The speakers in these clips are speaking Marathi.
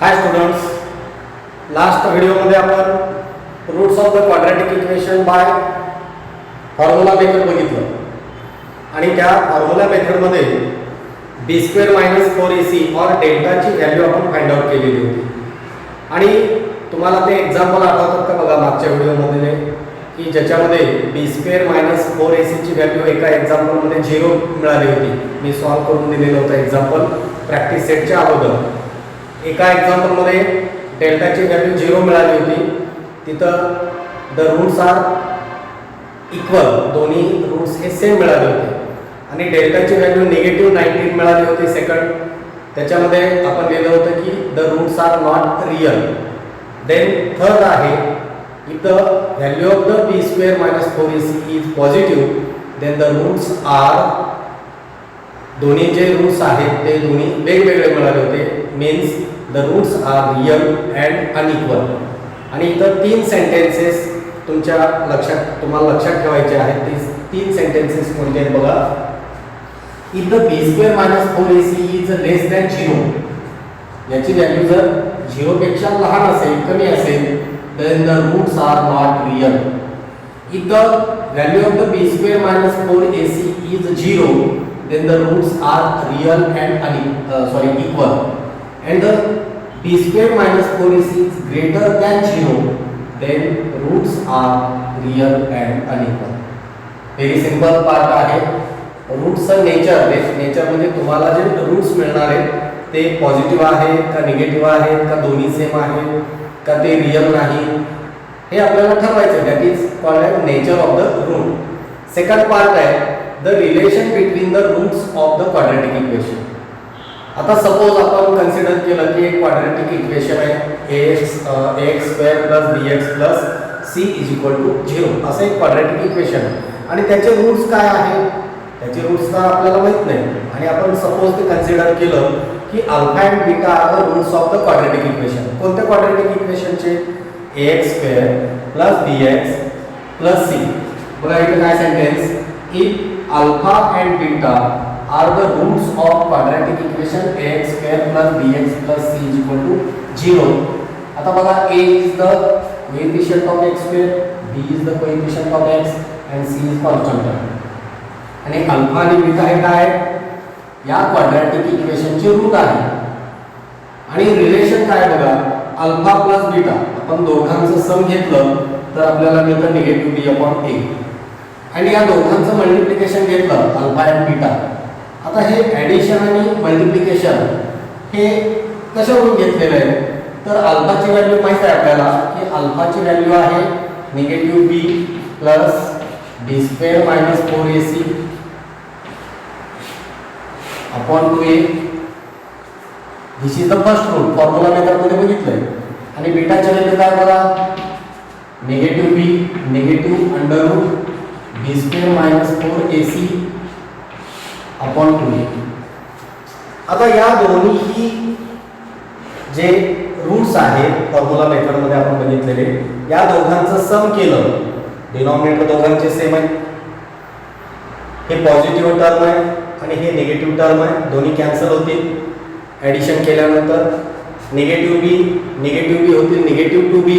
हाय स्टुडंट्स, लास्ट व्हिडिओमध्ये आपण roots of the quadratic equation by formula method बघितलं आणि त्या फॉर्म्युला मेथडमध्ये बी स्क्वेअर मायनस 4ac और डेल्टाची व्हॅल्यू आपण फाइंड आउट केलेली होती. आणि तुम्हाला ते एक्झाम्पल आठवतात का बघा मागच्या व्हिडिओमध्ये की ज्याच्यामध्ये बी स्क्वेअर मायनस 4ac ची व्हॅल्यू एका एक्झाम्पलमध्ये 0 मिळाली होती. मी सॉल्व्ह करून दिलेलं होतं एक्झाम्पल प्रॅक्टिस सेटच्या अगोदर. एका एक्झाम्पलमध्ये डेल्टाची व्हॅल्यू 0 मिळाली होती. तिथं द रूट्स आर इक्वल, दोन्ही रूट्स हे सेम मिळाले होते आणि डेल्टाची व्हॅल्यू -19 मिळाली होती सेकंड. त्याच्यामध्ये आपण लिहिलं होतं की the roots are not real. Then third आहे if the value of the B square minus 4ac is positive then the roots are, दोन्ही जे रूट्स आहेत ते दोन्ही वेगवेगळे मिळाले होते. Means the roots are real and unequal. आणि इथं 3 सेंटेन्सेस तुम्हाला लक्षात ठेवायचे आहेत. ते 3 सेंटेन्सेस कोणते आहेत बघा. If the B square minus 4ac is less than 0, याची व्हॅल्यू जर 0 पेक्षा लहान असेल, कमी असेल, then the roots are not real. If the value of the b square minus 4ac is 0, then the roots are real and equal. And the b square minus 4ac is greater than 0, then roots are real and unequal. Very simple part आहे. रूट्सचं नेचर म्हणजे तुम्हाला जे रूट्स मिळणार आहेत ते पॉझिटिव्ह आहेत का निगेटिव्ह आहेत का दोन्ही सेम आहेत का ते रियल नाही, हे आपल्याला ठरवायचं. That is called as nature of the root. Second part आहे the relation between the roots of the quadratic equation. आता सपोज आपण कन्सिडर केलं की एक क्वाड्रॅटिक इक्वेशन आहे ax square plus bx plus c is equal to 0 असं एक क्वाड्रॅटिक इक्वेशन आहे आणि त्याचे रूट्स काय आहे, त्याचे रूट्स तर आपल्याला माहित नाही. आणि आपण सपोज ते कन्सिडर केलं की alpha and beta are the roots of the quadratic equation. कोणत्या क्वाड्रॅटिक इक्वेशनचे? ax square plus bx plus c. बघा इथे काय sentence, if alpha and beta are the roots of quadratic equation ax square plus bx plus c is equal to 0. आता बघा a is the coefficient of x square, b is the coefficient of x and c is constant. आणि अल्फा आणि बीटा हे काय या क्वाड्रॅटिक इक्वेशनचे रूट आहे. आणि रिलेशन काय बघा, अल्फा प्लस बीटा आपण दोघांचं सम घेतलं तर आपल्याला मिळतं निगेटिव्ह b अपॉन a. आणि या दोघांचं मल्टिप्लिकेशन घेतलं अल्फा आणि बीटा. आता हे ॲडिशन आणि मल्टिप्लिकेशन हे कशावरून घेतलेलं आहे तर अल्फाची व्हॅल्यू माहिती आहे आपल्याला की अल्फाची व्हॅल्यू आहे negative b plus b square minus 4ac upon 2a. This is the first root, formula मेथडमध्ये बघितलंय. आणि बीटाच्या व्हॅल्यू काय बघा, negative b negative under root b square minus 4ac upon 2a. आता या दोन्ही जे रूट्स आहेत फॉर्म्युला मेथडमध्ये आपण बघितलेले, या दोघांचं सम केलं, डिनॉमिनेटर दोघांचे सेम आहे. हे पॉझिटिव्ह टर्म आहे आणि हे निगेटिव्ह टर्म आहे, दोन्ही कॅन्सल होतील. ॲडिशन केल्यानंतर निगेटिव्ह बी होतील negative 2b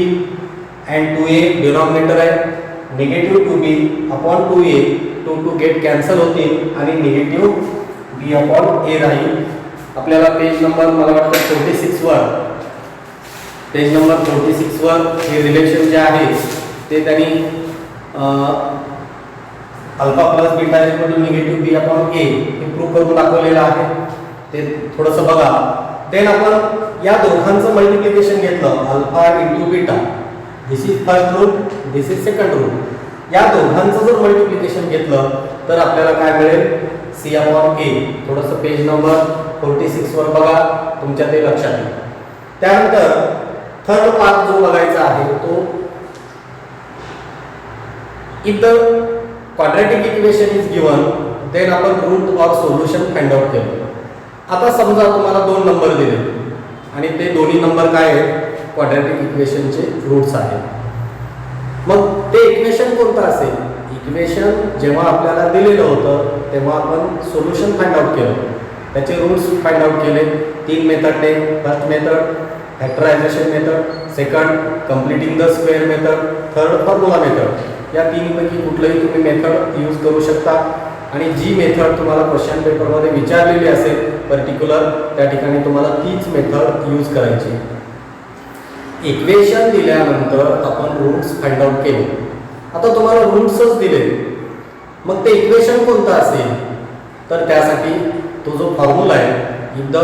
and 2a denominator आहे negative 2b upon 2a, 2 get cancel होतील आणि निगेटिव्ह b अपॉन a राहील. आपल्याला पेज नंबर मला वाटतं 46 वर, पेज नंबर 46 वर हे रिलेशन जे आहे ते त्यांनी alpha plus beta equal to negative b upon a हे प्रूव्ह करून दाखवलेलं आहे. ते थोडंसं बघा. देन आपण या दोघांचं मल्टिप्लिकेशन घेतलं alpha into beta. This is first root, this is second root. या दोघांचं जर मल्टिप्लिकेशन घेतलं तर आपल्याला काय मिळेल, c अपॉन a. थोडंसं पेज नंबर 46 वर बघा, तुमच्या ते लक्षात येईल. त्यानंतर थर्ड पार्ट जो बघायचा आहे तो if the quadratic equation is given then आपण रूट और सोल्युशन फाइंड आउट केलं. आता समजा तुम्हाला 2 नंबर दिले आणि ते दोन्ही नंबर काय आहेत, क्वाड्रॅटिक इक्वेशनचे रूट्स आहेत. मग ते इक्वेशन कोणतं असेल, इक्वेशन जेव्हा आपल्याला दिलेलं होतं तेव्हा आपण सोल्युशन फाइंड आउट केलं, त्याचे रूट्स फाइंड आउट केले 3 मेथडने. First method factorization method, second completing the square method, third formula method. या तिन्हीपैकी कुठलंही तुम्ही मेथड यूज करू शकता आणि जी मेथड तुम्हाला क्वेश्चन पेपरमध्ये विचारलेली असेल पर्टिक्युलर त्या ठिकाणी तुम्हाला तीच मेथड यूज करायची. इक्वेशन दिल्यानंतर आपण रूट्स फाइंड आउट केले. आता तुम्हाला रूट्सच दिले, मग ते इक्वेशन कोणतं असेल तर त्यासाठी तो जो फॉर्म्युला आहे, if the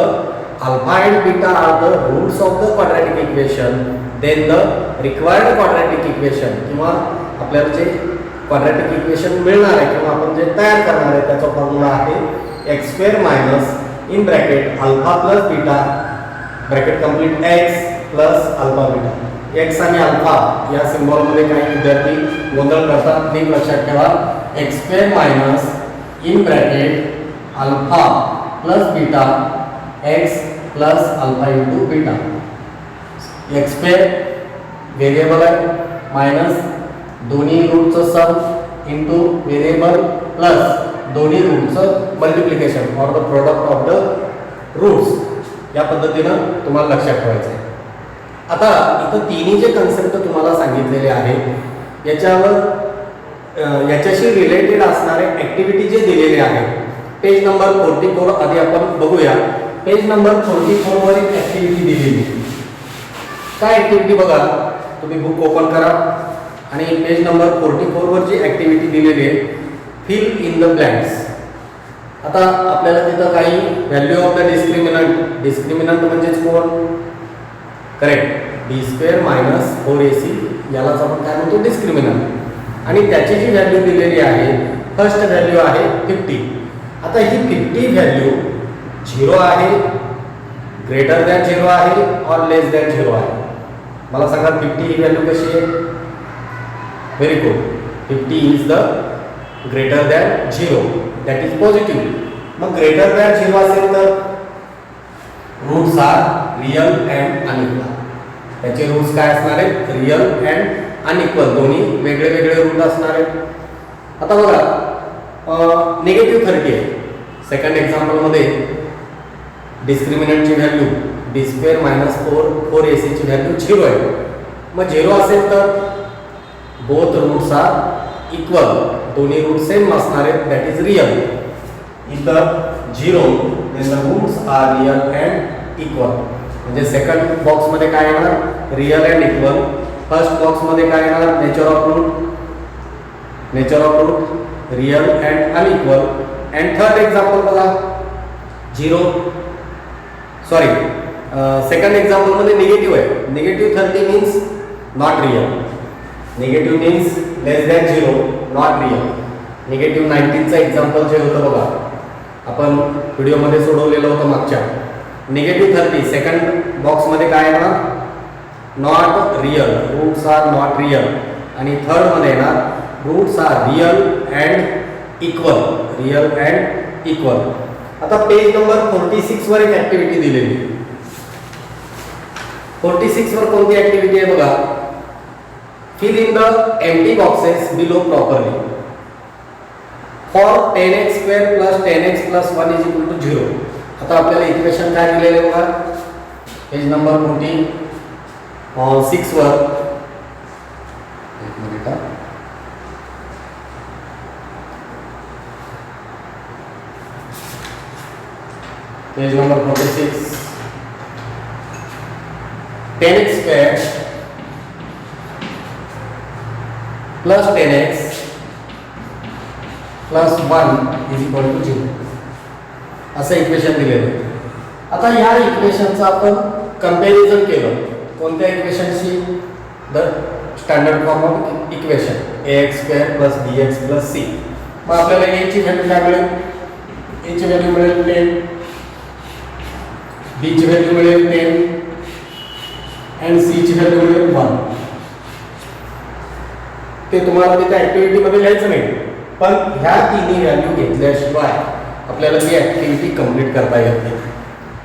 alpha and beta are the roots of the quadratic equation then the required quadratic equation, किंवा आपल्याला जे क्वाड्रॅटिक इक्वेशन मिळणार आहे किंवा आपण जे तयार करणार आहे त्याचा फॉर्म्युला आहे X square minus in bracket alpha plus beta bracket complete X plus alpha beta. X आणि अल्फा या सिम्बॉलमध्ये काही विद्यार्थी गोंधळ करतात, नीट लक्षात ठेवा. X square minus in bracket alpha plus beta X plus alpha into beta. X square variable आहे मायनस दोन्ही रूटचं सम इंटू व्हेरिएबल प्लस दोन्ही रूटचं multiplication or the product of the roots. या पद्धतीनं तुम्हाला लक्षात ठेवायचं आहे. आता इथं तिन्ही जे कन्सेप्ट तुम्हाला सांगितलेले आहेत याच्याशी रिलेटेड असणारे ॲक्टिव्हिटी जे दिलेले आहेत पेज नंबर 44 आधी आपण बघूया. पेज नंबर 44 वर एक ॲक्टिव्हिटी दिलेली. काय ॲक्टिव्हिटी बघा, तुम्ही बुक ओपन करा आणि पेज नंबर 44 वर जी ॲक्टिव्हिटी दिलेली आहे फिल इन द ब्लँक्स. आता आपल्याला तिथं काही value of the discriminant, discriminant म्हणजेच कोण, करेक्ट, बी स्क्वेअर मायनस 4ac यालाच आपण काय म्हणतो डिस्क्रिमिनंट. आणि त्याची जी व्हॅल्यू दिलेली आहे फर्स्ट व्हॅल्यू आहे 50. आता ही 50 व्हॅल्यू 0 आहे, ग्रेटर दॅन 0 आहे और लेस दॅन 0 आहे. मला सांगा 50 ही व्हॅल्यू कशी आहे. Very good, 50 is the greater than 0, that is positive. मग ग्रेटर दॅन 0 असेल तर roots are real and unequal. त्याचे रूट्स काय असणार आहेत, रियल अँड अनइक्वल, दोन्ही वेगळे वेगळे रूट असणार आहेत. आता बघा निगेटिव्ह 30 आहे. सेकंड एक्झाम्पलमध्ये डिस्क्रिमिनंटची व्हॅल्यू बी स्क्वेअर मायनस 4ac ची व्हॅल्यू 0 आहे. मग 0 असेल तर बोथ रूट्स आर इक्वल, दोन्ही रूट सेम असणार आहेत, दॅट इज रियल. इथं 0 then the roots are real and equal. म्हणजे सेकंड बॉक्स मध्ये काय येणार, real and equal. First box मध्ये काय येणार, nature of root real and unequal. And third example बघा 0 सॉरी सेकंड एक्झाम्पल मध्ये निगेटिव्ह आहे. Negative 30 means not real, negative means less than 0 not real. Negative 19चं एक्झाम्पल जे होतं बघा आपण व्हिडिओमध्ये सोडवलेलं होतं मागच्या. निगेटिव्ह 30 सेकंड बॉक्समध्ये काय येणार, not real, roots are not real. आणि थर्डमध्ये येणार roots are real and equal, real and equal. आता पेज नंबर 46 वर एक ॲक्टिव्हिटी दिलेली. 46 वर कोणती ॲक्टिव्हिटी आहे बघा, fill in the empty boxes below properly. For 10x square plus 10x plus 1 is equal to 0. आता आपल्याला इक्वेशन काय दिलेले बघा पेज नंबर 46 वर. एक minute, page number 46. 10x square plus 10x plus 1 is equal to 0 असं इक्वेशन दिलेलं आहे. आता या इक्वेशनचं आपण कंपॅरिझन केलं कोणत्या इक्वेशनशी, the standard form of equation ax square plus bx plus c. मग आपल्याला a ची व्हॅल्यू काय मिळेल, a ची व्हॅल्यू मिळेल 10, b ची व्हॅल्यू मिळेल 10 and c ची व्हॅल्यू मिळेल 1. ते तुम्हाला तिथे ॲक्टिव्हिटीमध्ये लिहायचं नाही, पण ह्या तिन्ही व्हॅल्यू घेतल्याशिवाय आपल्याला ती ॲक्टिव्हिटी कंप्लीट करता येत नाही.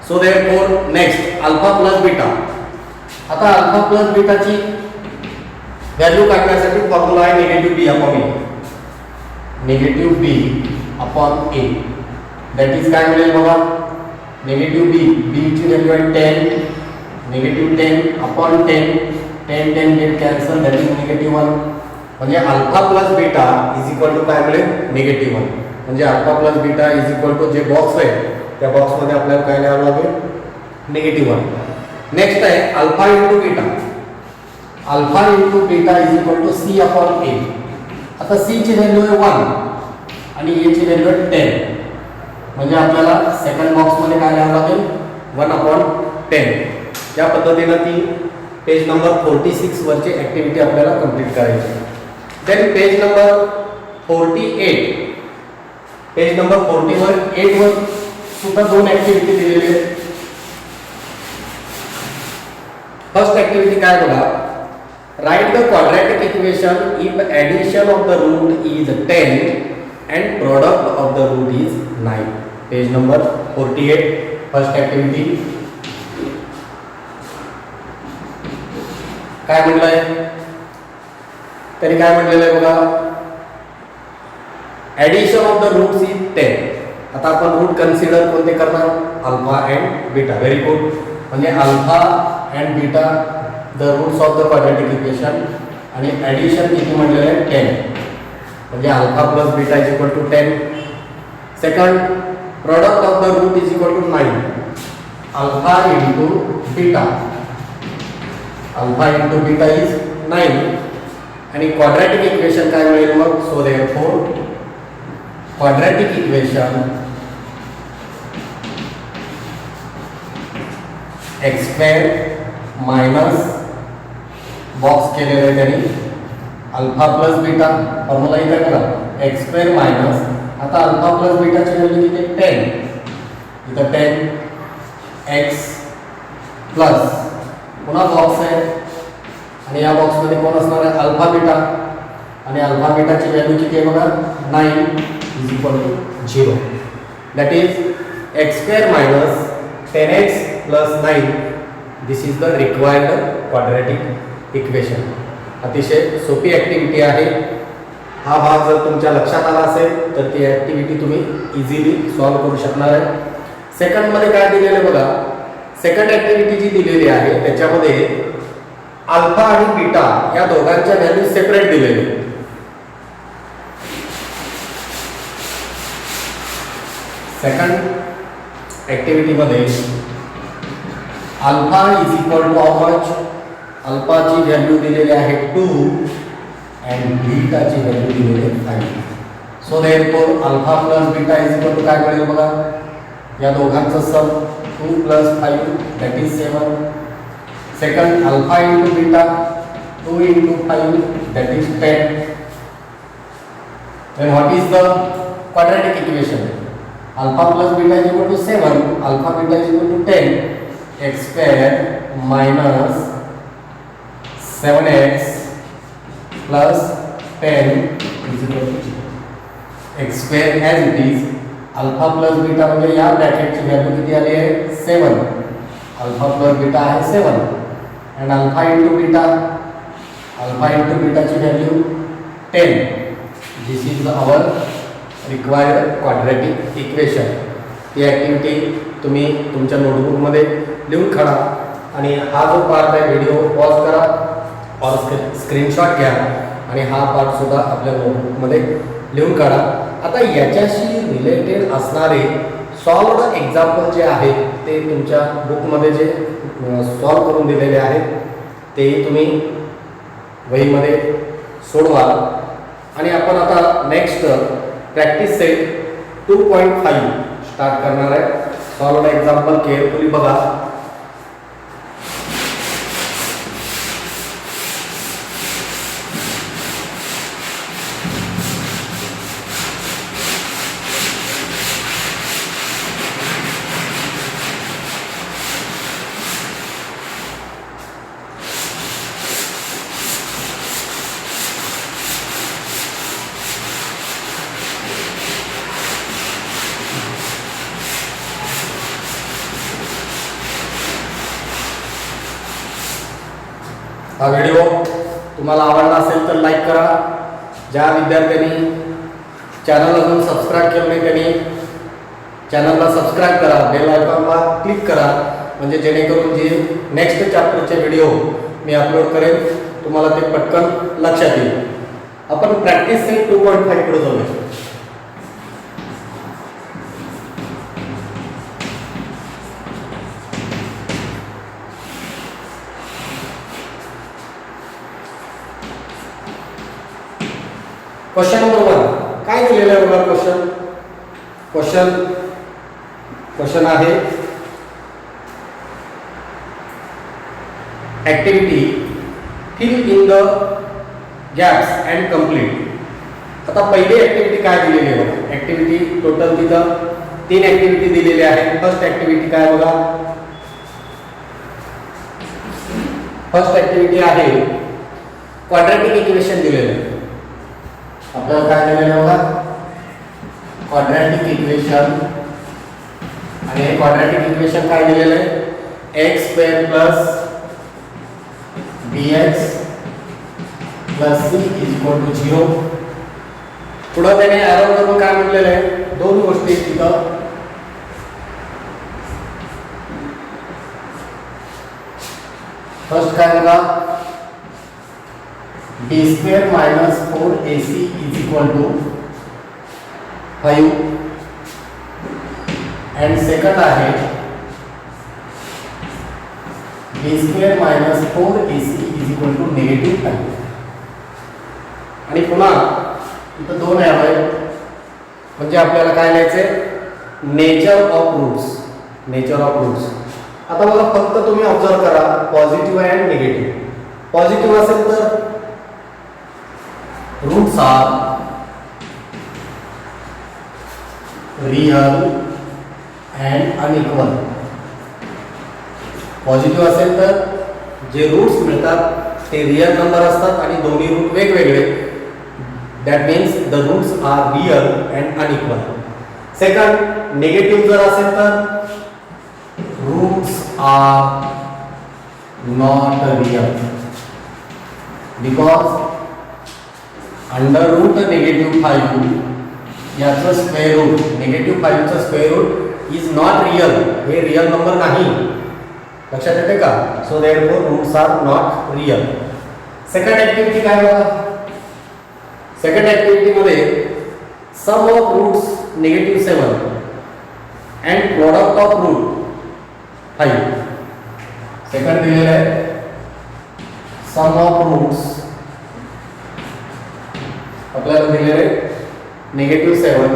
So therefore next alpha plus beta. आता अल्फा प्लस बीटाची व्हॅल्यू काढण्यासाठी फॉर्म्युला आहे negative B upon A. Negative B upon A that is काय मिळेल बघा, निगेटिव्ह बी, बी ची व्हॅल्यू आहे 10 -10/10, 10 गेट कॅन्सल, दॅट इज -1. म्हणजे alpha plus beta is equal to काय मिळेल? -1. म्हणजे alpha plus beta is equal to जे बॉक्स आहे त्या बॉक्समध्ये आपल्याला काय लिहावं लागेल? -1. नेक्स्ट आहे alpha into beta. Alpha into beta is equal to C/A. आता C ची व्हॅल्यू आहे 1 आणि A ची व्हॅल्यू आहे 10. म्हणजे आपल्याला सेकंड बॉक्समध्ये काय लिहावं लागेल? 1/10. या पद्धतीनं ती पेज नंबर 46 वरची ॲक्टिव्हिटी आपल्याला कंप्लीट करायची. Then page number 48. Page number 48 वर सुद्धा 2 ॲक्टिव्हिटी दिलेली आहेत. फर्स्ट ॲक्टिव्हिटी काय बघा, write the quadratic equation if addition of the root is 10 and product of the root is 9. Page number 48 first activity. काय म्हटलंय? त्यांनी काय म्हटलेलं आहे बघा, addition of the roots is 10. आता आपण रूट कन्सिडर कोणते करणार? Alpha and beta. Very good. म्हणजे alpha and beta the roots of the quadratic equation आणि ॲडिशन किती म्हटलेलं आहे? 10. म्हणजे alpha plus beta is equal to 10. Second, product of the root is equal to 9. Alpha into beta. Alpha into beta is 9. आणि क्वाड्रॅटिक इक्वेशन काय मिळेल मग? So therefore quadratic equation x² minus box केलेलं आहे त्यांनी अल्फा प्लस बीटा. फॉर्म्युला इथे करा, x² मायनस, आता अल्फा प्लस बीटाची व्हॅल्यू किती? 10. इथं 10 x प्लस पुन्हा बॉक्स आहे आणि या बॉक्समध्ये कोण असणार आहे? Alpha beta. आणि अल्फा बीटाची व्हॅल्यू किती आहे बघा? 9 is equal to 0. That is x² minus 10x plus 9. This is the required quadratic equation. अतिशय सोपी ॲक्टिव्हिटी आहे. हा भाग जर तुमच्या लक्षात आला असेल तर ती ॲक्टिव्हिटी तुम्ही इझिली सॉल्व करू शकणार आहे. सेकंडमध्ये काय दिलेलं आहे बघा, सेकंड ॲक्टिव्हिटी जी दिलेली आहे त्याच्यामध्ये अल्फा आणि बीटा या दोघांच्या व्हॅल्यू सेपरेट दिलेले. सेकंड ॲक्टिव्हिटीमध्ये alpha is equal to how much? अल्फाची व्हॅल्यू दिलेली आहे 2 अँड बीटाची व्हॅल्यू दिलेली आहे 5. So therefore alpha plus beta is equal to काय मिळेल बघा, या दोघांचं sum 2 plus 5 that is 7. Second, alpha into beta 2 into 5 that is 10. Then what is the quadratic equation? Alpha plus beta is equal to 7, alpha beta is equal to 10. x² minus 7x plus 10 is equal to 0. x² as it is. Alpha plus beta म्हणजे या ब्रॅकेटची व्हॅल्यू किती आली आहे? 7. अल्फा प्लस बीटा आहे 7 and alpha into beta, alpha into बीटाची value 10. This is our required quadratic equation. ही ॲक्टिव्हिटी तुम्ही तुमच्या नोटबुकमध्ये लिहून काढा आणि हा जो पार्ट आहे व्हिडिओ पॉज करा और स्क्रीनशॉट घ्या आणि हा पार्ट सुद्धा आपल्या नोटबुकमध्ये लिहून काढा. आता याच्याशी रिलेटेड असणारे सॉल्वड एक्झाम्पल जे आहेत ते तुमच्या बुकमध्ये जे सॉल्व करून दिलेले आहेत तेही तुम्ही वहीमध्ये सोडवा. आणि आपण आता नेक्स्ट प्रॅक्टिस सेट 2.5 स्टार्ट करणार आहे. सॉल्वड एक्झाम्पल केअरफुली बघा. हा व्हिडिओ तुम्हाला आवडला असेल तर लाईक करा. ज्या विद्यार्थ्यांनी चॅनल अजून सबस्क्राईब केलं नाही त्यांनी चॅनलला सबस्क्राईब करा, बेल आयकॉनला क्लिक करा म्हणजे जेणेकरून जे नेक्स्ट चॅप्टरचे व्हिडिओ मी अपलोड करेन तुम्हाला ते पटकन लक्षात येईल. आपण प्रॅक्टिस सेट 2.5 कडे जाऊया. क्वेश्चन नंबर 1 काय दिलेलं आहे बघा. क्वेश्चन आहे activity fill in the gaps and complete. आता पहिली ऍक्टिव्हिटी काय दिलेली आहे बघा. ऍक्टिव्हिटी टोटल तिथं 3 ऍक्टिव्हिटी दिलेली आहे. फर्स्ट ऍक्टिव्हिटी काय बघा. फर्स्ट ऍक्टिव्हिटी आहे क्वाड्रॅटिक इक्वेशन दिलेलं आहे. आपल्याला काय दिलेलं आहे बघा. क्वाड्रॅटिक इक्वेशन आणि हे क्वाड्रॅटिक इक्वेशन काय दिलेलं आहे. x square plus bx plus c equal to 0. पुढे त्याने एरो करून काय म्हटलेलं आहे. दोन गोष्टी तिथं. फर्स्ट काय बघा. b square minus 4ac is equal to 5 and second आहे b square minus 4ac is equal to -5. आणि पुन्हा इथं दोन आहे म्हणजे आपल्याला काय लिहायचंय. Nature of roots. Nature of roots. आता बघा फक्त तुम्ही ऑब्झर्व करा पॉझिटिव्ह अँड निगेटिव्ह. पॉझिटिव्ह असेल तर roots are real and unequal. Positive असेल तर जे रूट्स मिळतात ते रियल नंबर असतात आणि दोन्ही रूट वेगवेगळे. That means the roots are real and unequal. Second negative जर असेल तर roots are not real because under root -5 याचं स्क्वेअर रूट -5 चं square root is not real. हे रियल नंबर नाही. लक्षात येते का. So therefore roots are not real. Second activity काय बघा. सेकंड ऍक्टिव्हिटी मध्ये sum of roots -7 and product of root 5. Second दिलेलं आहे सम ऑफ रूट्स आपल्याला दिलेले -7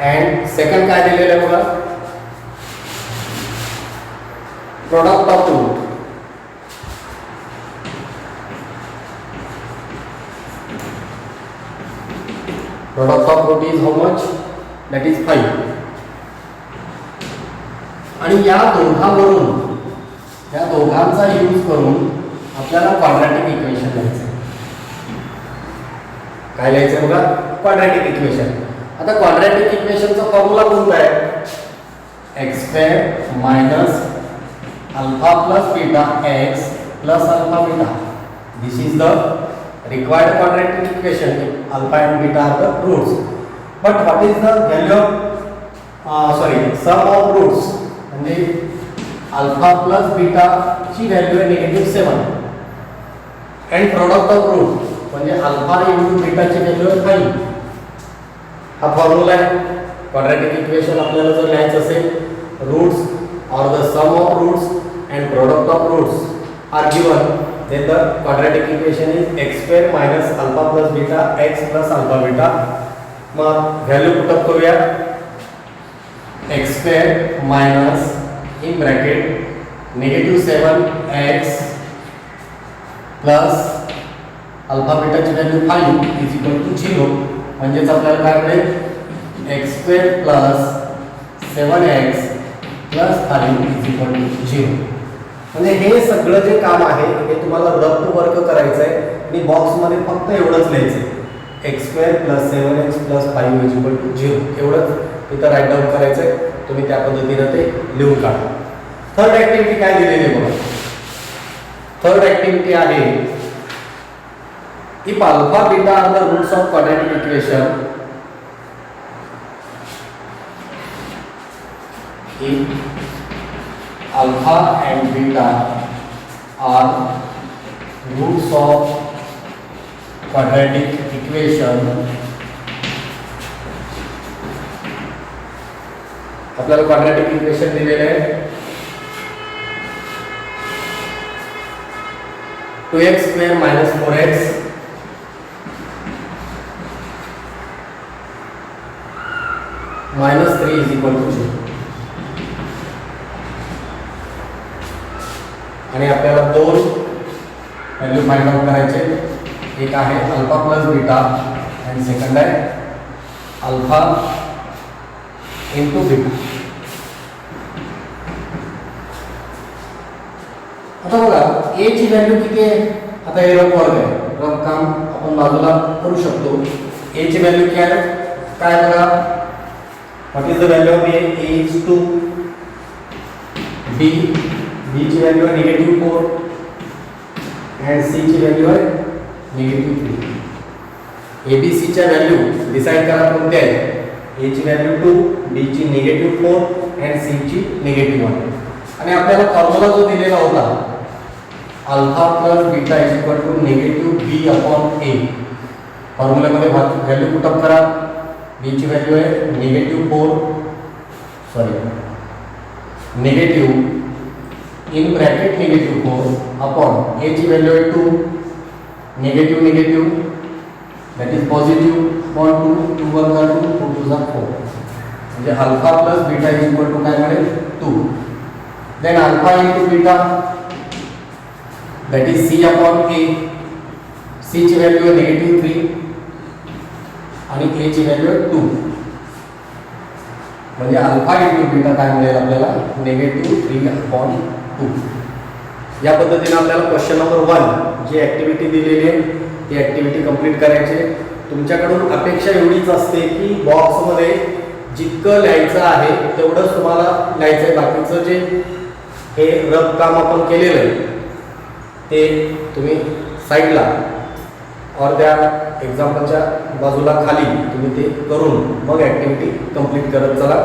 अँड सेकंड काय दिलेलं आहे बघा. Product of root. Product of root is how much. That is 5. आणि या दोघांचा यूज करून आपल्याला क्वाड्रॅटिक इक्वेशन लिहायचं. काय लिहायचं बघा. Quadratic equation. आता क्वाड्रॅटिक इक्वेशनचा फॉर्म्युला कोणता आहे. X square minus alpha plus beta X plus alpha beta. This is the required quadratic equation. Alpha and beta are the roots. But what is the value of sum of roots? म्हणजे alpha plus beta ची व्हॅल्यू आहे -7 and product of root म्हणजे alpha into beta ची व्हॅल्यू आहे 5. हा फॉर्म्युला आहे. क्वाड्रॅटिक इक्वेशन आपल्याला जर लिहायचं असेल roots or the sum of roots and product of roots are given, then the quadratic equation is x square minus alpha plus beta x plus alpha beta. मग व्हॅल्यू पुट अप करूया. x square minus in bracket -7x plus alpha beta ची व्हॅल्यू 5 is equal to 0. म्हणजेच आपल्याला काय मिळेल x square plus 7x plus 5 is equal to 0. म्हणजे हे सगळं जे काम आहे हे तुम्हाला रफ वर्क करायचं आहे आणि बॉक्समध्ये फक्त एवढंच लिहायचं आहे. x square plus 7x plus 5 is equal to 0. एवढंच इथं राईट डाऊन करायचं आहे. तुम्ही त्या पद्धतीनं ते लिहून काढा. थर्ड ऍक्टिव्हिटी काय दिलेली आहे बघा. थर्ड ऍक्टिव्हिटी आहे if alpha beta are the roots of quadratic equation if alpha and beta are roots of quadratic equation, आपल्याला क्वाड्रॅटिक इक्वेशन दिलेले आहे 2x square minus 4x minus 3 is equal to 0. आणि आपल्याला दोन व्हॅल्यू फाइंड आउट करायचे, एक आहे अल्फा प्लस बीटा आणि सेकंड आहे अल्फा इंटू बीटा. आता बघा ए ची व्हॅल्यू किती आहे, आता हे रफ वर्ग आहे, रफ काम आपण बाजूला करू शकतो. ए ची व्हॅल्यू काय बघा, what is the value of A is 2, बी ची व्हॅल्यू आहे -4 and सी ची व्हॅल्यू आहे -3. ए बी सी च्या व्हॅल्यू डिसाइड करा कोणत्या आहेत. ए ची व्हॅल्यू 2, बी ची -4 and सी ची -1. आणि आपल्याला फॉर्म्युला जो दिलेला होता alpha plus beta is equal to -b upon a, फॉर्म्युल्यामध्ये व्हॅल्यू पुट अप करा. बी ची व्हॅल्यू आहे negative in bracket -4 upon a ची व्हॅल्यू आहे 2, negative that is positive upon 2, 2 1 2, 2 2 4, म्हणजे alpha plus beta is equal to काय मिळेल 2. Then alpha into beta that is c upon a, c ची व्हॅल्यू आहे -3 आणि ए ची व्हॅल्यू आहे 2, म्हणजे अल्फा इंटू बीटा काय मिळेल आपल्याला -3 अपॉन 2. या पद्धतीने आपल्याला क्वेश्चन नंबर 1 जी ॲक्टिव्हिटी दिलेली आहे ती ॲक्टिव्हिटी कंप्लीट करायची. तुमच्याकडून अपेक्षा एवढीच असते की बॉक्समध्ये जितकं लिहायचं आहे तेवढंच तुम्हाला लिहायचं आहे. बाकीचं जे हे रफ काम आपण केलेलं आहे ते तुम्ही साईडला और त्या एक्झाम्पलच्या बाजूला खाली तुम्ही ते करून मग ॲक्टिव्हिटी कंप्लीट करत चला.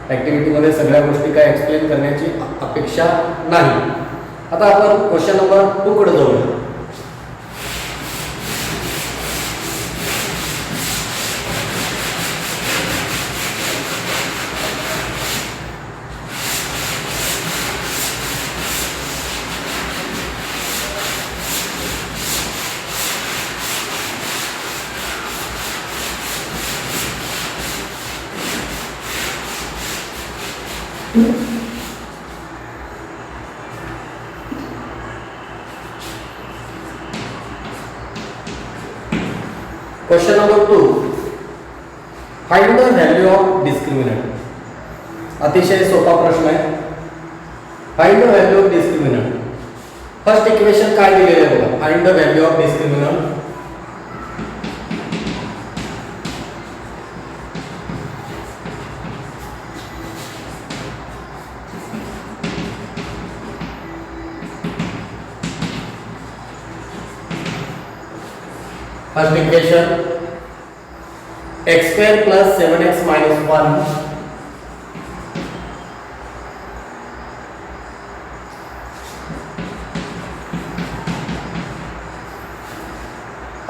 ॲक्टिव्हिटीमध्ये सगळ्या गोष्टी काय एक्सप्लेन करण्याची अपेक्षा नाही. आता आपण क्वेश्चन नंबर 2 कडे जाऊया. Question number 2, find the value of discriminant. अतिशय सोपा प्रश्न आहे. Find the value of discriminant. First equation काय दिलेलं आहे बघा, find the value of discriminant. First equation x² + 7x - 1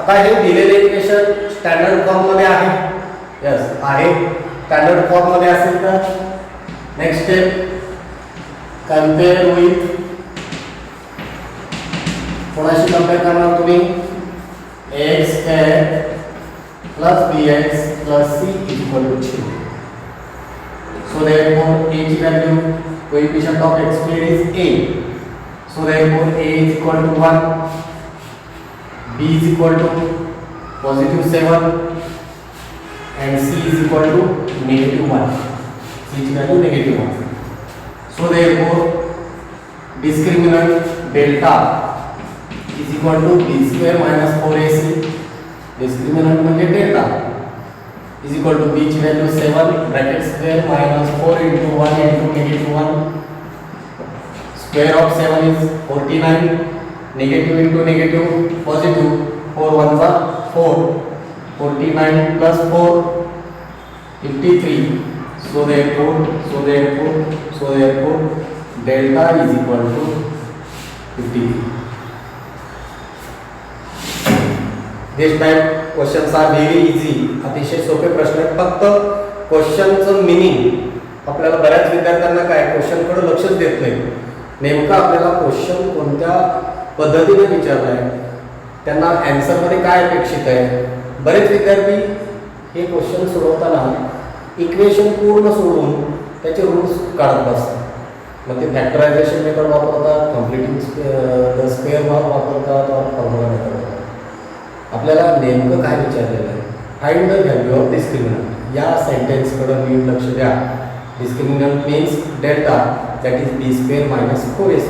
आता हे दिलेले इक्वेशन स्टँडर्ड फॉर्म मध्ये आहे. यस आहे, स्टँडर्ड फॉर्म मध्ये असेल तर नेक्स्ट स्टेप कंपेअर विथ, कोणाशी कंपेअर करणार तुम्ही, x² + bx + c = 2. So therefore a की value coefficient of x² is a. So therefore a is equal to 1, b is equal to +7 and c is equal to -1. c की value -1. So therefore discriminant delta is equal to b² - 4ac. Discriminant म्हणजे delta is equal to b ची value 7 bracket square -4 * 1 * -1 square of 7 is 49, negative into negative positive, 4 1 4, 49 + 4 53. So therefore delta is equal to 50. This type questions are very easy. अतिशय सोपे प्रश्न आहेत. फक्त क्वेश्चनचं मिनिंग आपल्याला बऱ्याच विद्यार्थ्यांना काय क्वेश्चनकडे लक्षच देत नाही. नेमका आपल्याला क्वेश्चन कोणत्या पद्धतीने विचारला आहे, त्यांना आन्सरमध्ये काय अपेक्षित आहे. बरेच विद्यार्थी हे क्वेश्चन सोडवताना इक्वेशन पूर्ण सोडून त्याचे रूट्स काढत बसतात. मग ते फॅक्टरायझेशन मेथड वापरतात, कम्प्लिटिंग द स्क्वेअर वापरतात, फॉर्म्युला मेथड वापरतात. आपल्याला नेमकं काय विचारलेलं आहे, find the value of discriminant. या सेंटेन्सकडे नीट लक्ष द्या. Discriminant means delta that is b square minus 4ac.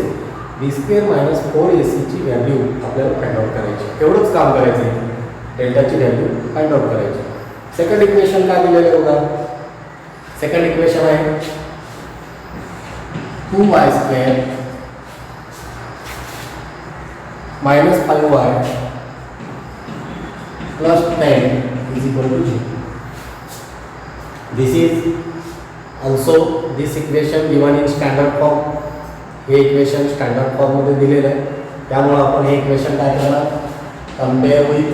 B square minus 4ac ची व्हॅल्यू आपल्याला फाइंड आउट करायची. एवढंच काम करायचं आहे. डेल्टाची व्हॅल्यू फाइंड आउट करायची. सेकंड इक्वेशन काय दिलेलं आहे बघा. सेकंड इक्वेशन आहे 2y square minus 5y plus 10 is equal to 0. This is also this equation given in standard form. हे इक्वेशन स्टँडर्ड फॉर्म मध्ये दिलेलं आहे. त्यामुळे आपण हे इक्वेशन काय करणार, कंपेअर विथ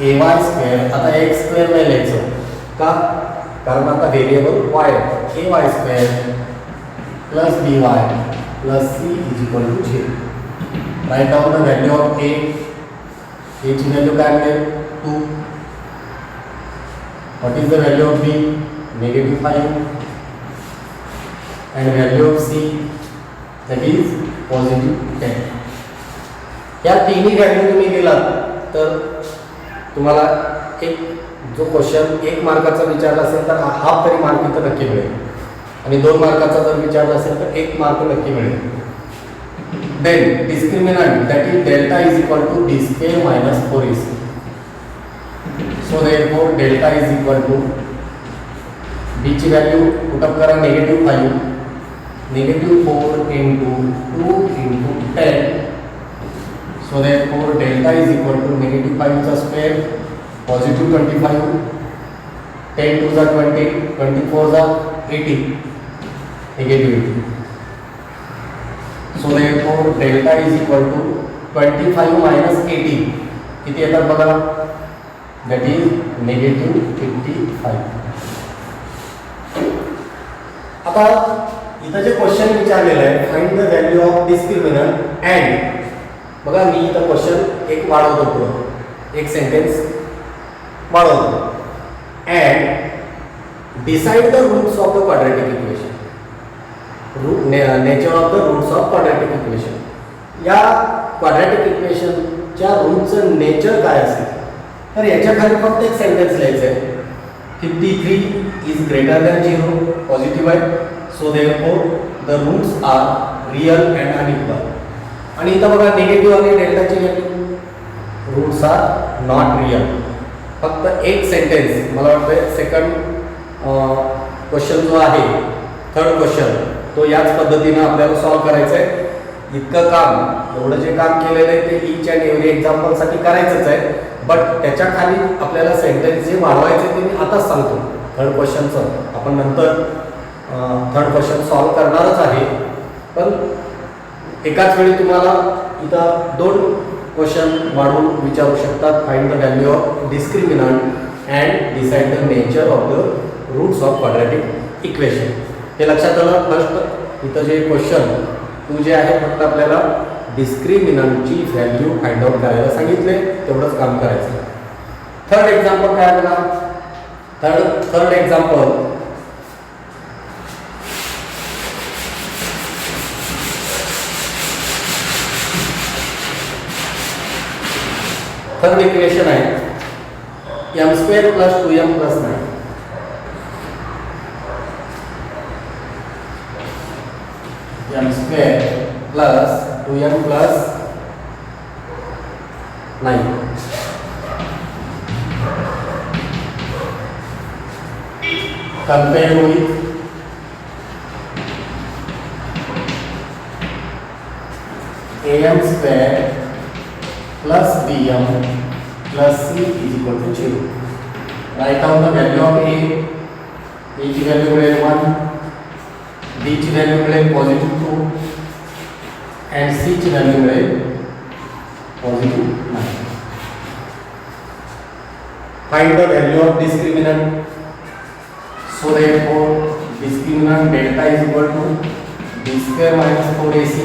ay स्क्वेअर. आता x स्क्वेअर नाही लिहायचं का, कारण आता व्हेरिएबल y आहे. ay square plus by plus c is equal to 0. Right down the value of a. a ची वैल्यू काय मिळेल 2. What is the value of b, -5. and value of c that is +10. या तिन्ही व्हॅल्यू तुम्ही दिलात तर तुम्हाला एक जो क्वेश्चन 1 मार्काचा विचारला असेल तर हाफ तरी मार्क इथं नक्की मिळेल, आणि 2 मार्काचा जर विचारला असेल तर 1 मार्क नक्की मिळेल. Then discriminant that is delta is equal to b square minus 4ac. So therefore delta is equal to b ची व्हॅल्यू पुटअप करा -5 -4 into 2 into 10. So therefore delta is equal to -5 चा square +25, 10 2 자 20, 24 자 80, -80. So therefore delta is equal to 25 minus 80 किती येतात बघा, that is -55. आता इथं जे क्वेश्चन विचारलेलं आहे find the value of discriminant and, बघा मी इथं क्वेश्चन एक वाढवतो, पुढं एक सेंटेन्स वाढवतो. And decide the roots of the quadratic equation. Nature of the roots of quadratic equation. या क्वाड्रॅटिक इक्वेशनच्या रूटचं नेचर काय असेल तर याच्या खाली फक्त एक सेंटेन्स लिहायचं आहे 53 इज ग्रेटर दॅन 0, पॉझिटिव्ह आहे. So therefore the roots are real and unequal. आणि इथं बघा निगेटिव्ह आणि डेल्टाची value, roots are not real. फक्त एक सेंटेन्स मला वाटतं सेकंड क्वेश्चन जो आहे थर्ड क्वेश्चन तो याच पद्धतीनं आपल्याला सॉल्व करायचं आहे. इतकं काम एवढं जे काम केलेलं आहे ते ईच अँड एव्हरी एक्झाम्पलसाठी करायचंच आहे. बट त्याच्या खाली आपल्याला सेंटेन्स जे वाढवायचे ते मी आताच सांगतो. थर्ड क्वेश्चनचं आपण नंतर थर्ड क्वेश्चन सॉल्व करणारच आहे, पण एकाच वेळी तुम्हाला इथं 2 क्वेश्चन वाढवून विचारू शकतात. Find the value of discriminant and decide the nature of the roots of quadratic equation. हे लक्षात आलं. फर्स्ट इथं जे क्वेश्चन 2 जे आहे फक्त आपल्याला डिस्क्रिमिनंटची व्हॅल्यू फाइंड आउट करायला सांगितले, तेवढंच काम करायचं. थर्ड एक्झाम्पल काय बघा. थर्ड एक्झाम्पल थर्ड इक्वेशन आहे m² + 2m + 9. m² + 2m + 9. Compare with am² + bm plus C is equal to 0. Write down the value of A. A ची व्हॅल्यू मिळेल 1, B ची व्हॅल्यू मिळेल पॉझिटिव्ह 2 and C ची व्हॅल्यू मिळेल positive 9. Find the value of discriminant. So therefore discriminant delta is equal to b square minus 4ac.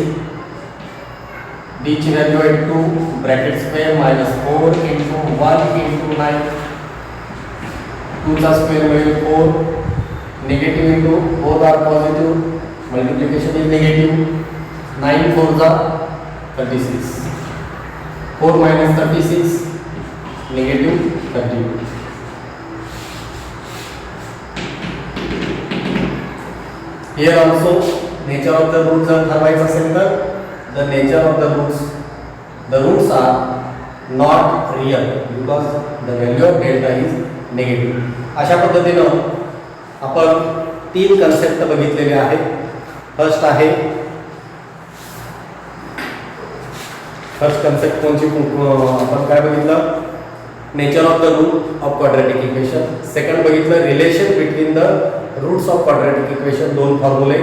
D ची व्हॅल्यू आहे 2 bracket square minus 4 into 1 into 9. 2 चा स्क्वेअर मिळेल 4. Negative into both are positive. Multiplication is negative. 9 4 जा 36. 4 minus 36 negative 32. Here also nature of the roots जर ठरवायचं असेल तर the nature of the roots are not real because the value of delta is negative. अशा पद्धतीनं आपण 3 कन्सेप्ट बघितलेले आहेत. फर्स्ट कन्सेप्ट कोणची आपण काय बघितलं, nature of the root of quadratic equation. Second बघितलं relation between the roots of quadratic equation. 2 फॉर्म्युले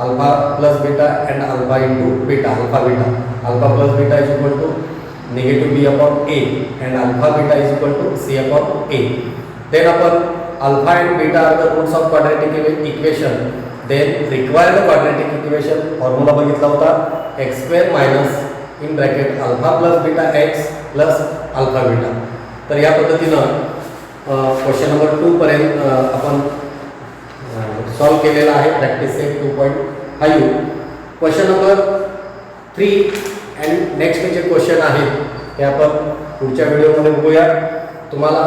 alpha plus beta and alpha into beta. Alpha plus beta is equal to negative B upon a and alpha beta is equal to c upon a. Then आपण alpha and beta are the roots of quadratic equation. Then required quadratic equation formula बघितला होता x square minus in bracket alpha plus beta X plus alpha beta. तर या पद्धतीनं क्वेश्चन नंबर 2 पर्यंत आपण सॉल्व केलेला आहे. Practice set 2.5. Question number 3 and next जे क्वेश्चन आहेत ते आपण पुढच्या व्हिडिओमध्ये बघूया. तुम्हाला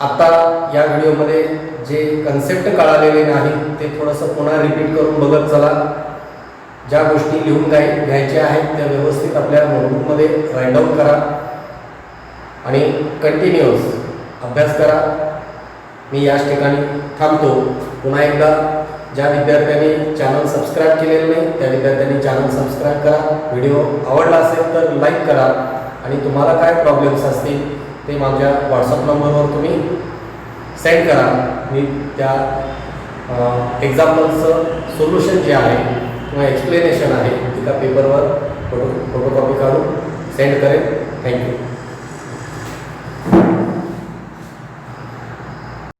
आता या व्हिडिओमध्ये जे कन्सेप्ट कळालेले नाही ते थोडंसं पुन्हा रिपीट करून बघत चला. ज्या गोष्टी लिहून घ्यायच्या आहेत त्या व्यवस्थित आपल्या नोटबुकमध्ये राईट डाऊन करा आणि कंटिन्युअस अभ्यास करा. मी याच ठिकाणी थांबतो. पुन्हा एकदा ज्या विद्यार्थ्यांनी चॅनल सबस्क्राईब केलेलं नाही त्या विद्यार्थ्यांनी चॅनल सबस्क्राईब करा. व्हिडिओ आवडला असेल तर लाईक करा आणि तुम्हाला काय प्रॉब्लेम्स असतील ते माझ्या व्हॉट्सअप नंबरवर तुम्ही सेंड करा. मी त्या एक्झाम्पलचं सोल्युशन जे आहे किंवा एक्सप्लेनेशन आहे एका पेपरवर फोटोकॉपी काढून सेंड करेन. थँक्यू.